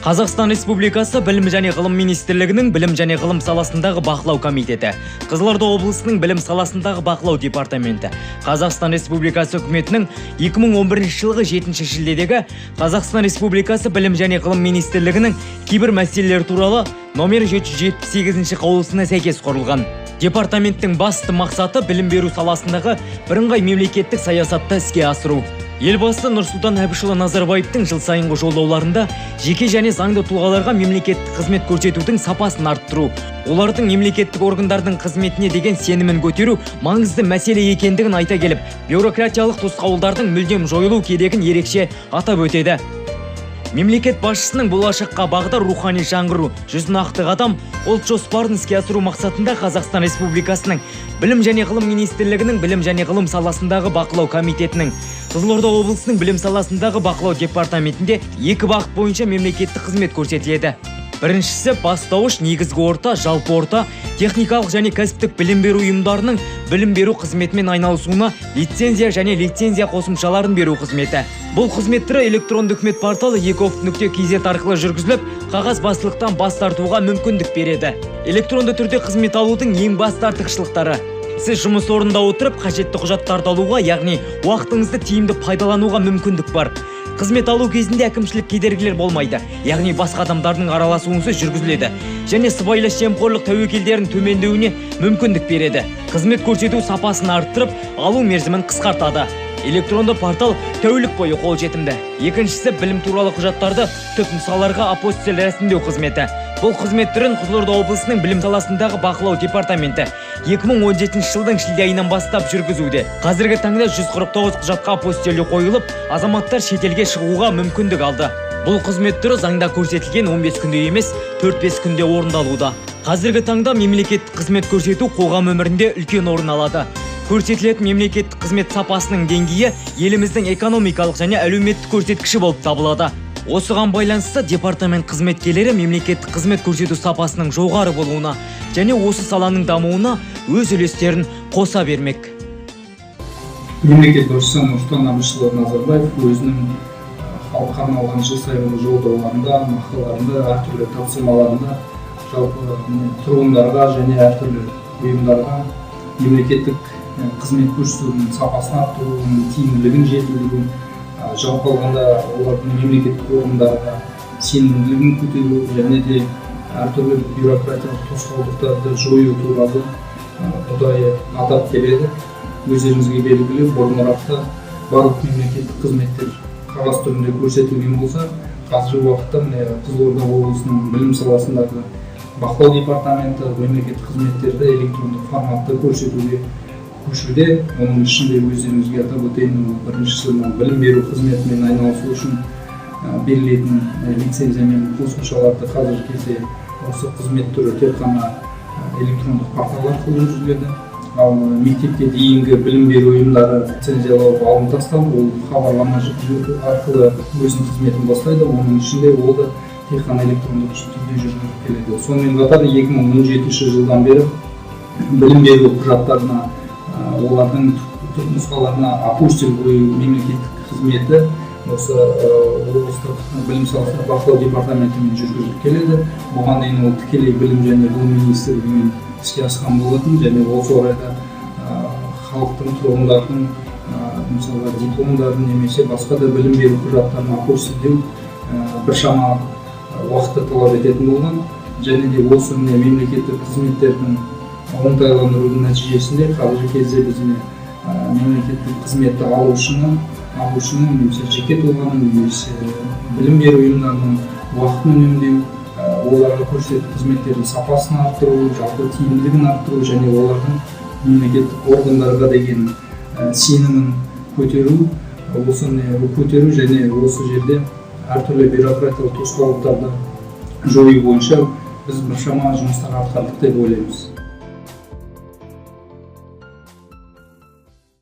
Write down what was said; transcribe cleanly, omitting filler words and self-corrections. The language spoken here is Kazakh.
Қазақстан Республикасы Білім және Ғылым Министрлігінің Білім және Ғылым саласындағы бақылау комитеті, Қызылорда облысының Білім саласындағы бақылау департаменті, Қазақстан Республикасы үкіметінің 2011 жылғы 7 шілдедегі Қазақстан Республикасы Білім және Ғылым Министрлігінің кейбір мәселелер туралы номер 778 қаулысына сәйкес құрылған. Департаменттің басты мақсаты білім беру саласындағы бірыңғай мемлекеттік саясатты іске асыру. Елбасы Нұрсұлтан Әбішұлы Назарбаевтың жыл сайынғы жолдауларында жеке және заңды тұлғаларға мемлекеттік қызмет көрсетудің сапасын арттыру, олардың мемлекеттік органдардың қызметіне деген сенімін көтеру маңызды мәселе екендігін айта келіп, бюрократиялық тосқауылдардың мүлдем жойылу керегін ерекше атап өтеді. Мемлекет басшысының болашаққа бағдар рухани жаңғыру 100 нақты қадам ұлт жоспарын іске асыру мақсатында Қазақстан Республикасының Білім және Ғылым Министрлігінің Білім және Ғылым саласындағы бақылау комитетінің Қызылорда облысының Білім саласындағы бақылау департаментінде 2 бағыт бойынша мемлекеттік қызмет көрсетіледі. Біріншісі бастауыш, негізгі орта, жалпы орта, техникалық және кәсіптік білім беру ұйымдарының білім беру қызметімен айналысуына лицензия және лицензия қосымшаларын беру қызметі. Бұл қызмет түрі электронды үкімет порталы ecoft.kz арқылы жүргізіліп, қағаз басшылықтан бас тартуға мүмкіндік береді. Электронды түрде қызмет алудың ең басты артықшылықтары: сіз жұмыс орнында отырып қажетті құжаттарды алуға, яғни уақытыңызды тиімді пайдалануға мүмкіндік бар. Қызмет алу кезінде әкімшілік кедергілер болмайды, яғни басқа адамдардың араласуынсыз жүргізіледі және сыбайлас жемқорлық тәуекелдерін төмендеуіне мүмкіндік береді. Қызмет көрсету сапасын арттырып, алу мерзімін қысқартады. Электронды портал тәулік бойы қолжетімді. Екіншісі білім туралы құжаттарды түпнұсқаларға апостиль рәсімдеу қызметі. Бұл қызмет түрін Қызылорда облысының Білім саласындағы бақылау департаменті 2017 жылдың шілде айынан бастап жүргізуде. Қазіргі таңда 149 құжатқа апостиль қойылып, азаматтар шетелге шығуға мүмкіндік алды. Бұл қызмет түрі заңда көрсетілген 15 күнде емес, 4-5 күнде орындалуда. Қазіргі таңда мемлекеттік қызмет көрсету қоғам өмірінде үлкен орын алады. Көрсетілетін мемлекеттік қызмет сапасының деңгейі еліміздің экономикалық және әлеуметтік көрсеткіші болып табылады. Осыған байланысты департамент қызметкерлері мемлекеттік қызмет көрсету сапасының жоғары болуына және осы саланың дамуына өз үлестерін қоса бермек. Мемлекет басшысы Нұрсұлтан Әбішұлы Назарбаев өзінің халыққа арналған жыл сайынғы жолдауларында, мақалаларында, әртүрлі тапсырмаларында жалпы тұрғындарға және әртүрлі ұйымдарға мемлекеттік қызмет көрсетудің сапасын арттыру, тиімділігін жетілдіру, жалпы алғанда олардың мемлекеттік органдарға сенімділігін көтеру және де әртүрлі бюрократиялық тосқауылдықтарды жою туралы ұдайы атап келеді. Өздеріңізге белгілі, бұрынырақта барлық мемлекеттік қызметтер қағаз түрінде көрсетілген болса, қазіргі уақытта Қызылорда облысының білім саласындағы бақылау департаменті мемлекеттік қызметтерді электрондық форматта көрсетуге көшуде. Оның ішінде өздеріңізге атап өтейін, біріншісі білім беру қызметімен айналысу үшін берілетін лицензия мен қосымшаларды қазіргі кезде осы қызмет түрі тек қана электрондық портал арқылы жүргізіледі. Ал мектепке дейінгі білім беру ұйымдары лицензиялау алынып тасталып, ол хабарлама арқылы өзінің қызметін бастайды. Оның ішінде ол да тек қана электрондық түрде жүргізіліп келеді. Сонымен қатар 2017 жылдан бері білім беру құжаттарына, олардың түпнұсқаларына апостиль қою мемлекеттік қызметі осы облыстық білім саласында бақылау департаментімен жүргізіліп келеді. Бұған дейін ол тікелей білім және ғылым министрлігімен іске асқан болатын және осы орайда халықтың, тұрғындардың мысалға дипломдарын немесе басқа да білім беру құжаттарын апостильдеу біршама уақытты талап ететін болған және де осы мемлекеттік қызметтердің оңтайландырудың нәтижесінде қазіргі кезде біздің мемлекеттік қызметті алушының немесе жеке тұлғаның немесе білім беру ұйымдарының уақытын үнемдеу, оларға көрсететін қызметтердің сапасын арттыру, жалпы тиімділігін арттыру және олардың мемлекеттік органдарға деген сенімін көтеру және осы жерде әртүрлі бюрократиялық тосқауылдықтарды жою бойынша біз біршама жұмыстар атқардық деп ойлаймыз.